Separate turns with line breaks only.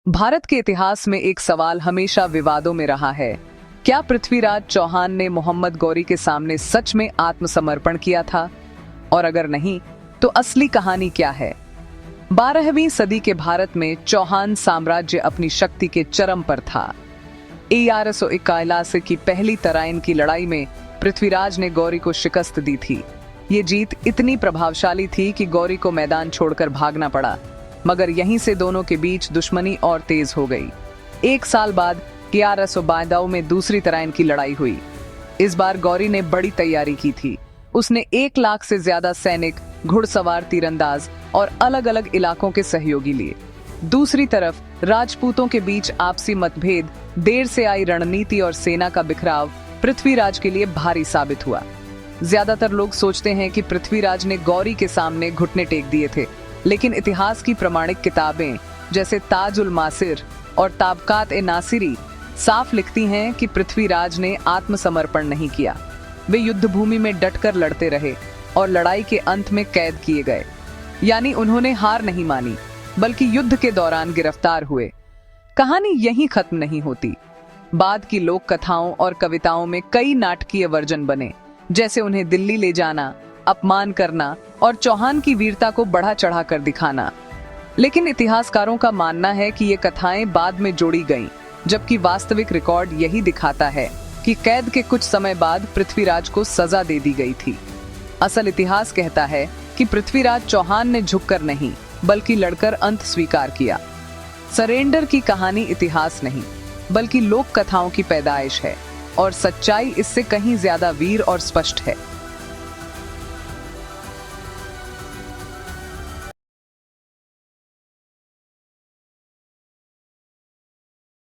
भारत के इतिहास में एक सवाल हमेशा विवादों में रहा है। क्या पृथ्वीराज चौहान ने मोहम्मद गौरी के सामने सच में आत्मसमर्पण किया था? और अगर नहीं, तो असली कहानी क्या है? 12वीं सदी के भारत में चौहान साम्राज्य अपनी शक्ति के चरम पर था। 1181 की पहली तराइन की लड़ाई में पृथ्वीराज ने गौरी को शिकस्त दी थी। ये जीत इतनी प्रभावशाली थी कि गौरी को मैदान छोड़कर भागना पड़ा, मगर यहीं से दोनों के बीच दुश्मनी और तेज हो गई। एक साल बाद 1152 में दूसरी तराइन की लड़ाई हुई। इस बार गौरी ने बड़ी तैयारी की थी। उसने 1 लाख से ज्यादा सैनिक, घुड़सवार, तीरंदाज और अलग अलग इलाकों के सहयोगी लिए। दूसरी तरफ राजपूतों के बीच आपसी मतभेद, देर से आई रणनीति और सेना का बिखराव पृथ्वीराज के लिए भारी साबित हुआ। ज्यादातर लोग सोचते हैं कि पृथ्वीराज ने गौरी के सामने घुटने टेक दिए थे, लेकिन इतिहास की प्रमाणिक किताबें जैसे ताजुल मासिर और ताबकात-ए-नासिरी साफ लिखती हैं कि पृथ्वीराज ने आत्मसमर्पण नहीं किया। वे युद्ध भूमि में डटकर लड़ते रहे और लड़ाई के अंत में कैद किए गए। यानी उन्होंने हार नहीं मानी, बल्कि युद्ध के दौरान गिरफ्तार हुए। कहानी यहीं खत्म नहीं होती। बाद की लोक कथाओं और कविताओं में कई नाटकीय वर्जन बने, जैसे उन्हें दिल्ली ले जाना, अपमान करना और चौहान की वीरता को बढ़ा चढ़ा कर दिखाना। लेकिन इतिहासकारों का मानना है कि ये कथाएं बाद में जोड़ी गईं, जबकि वास्तविक रिकॉर्ड यही दिखाता है कि कैद के कुछ समय बाद पृथ्वीराज को सजा दे दी गई थी। असल इतिहास कहता है कि पृथ्वीराज चौहान ने झुककर नहीं, बल्कि लड़कर अंत स्वीकार किया। सरेंडर की कहानी इतिहास नहीं, बल्कि लोक कथाओं की पैदाइश है, और सच्चाई इससे कहीं ज्यादा वीर और स्पष्ट है।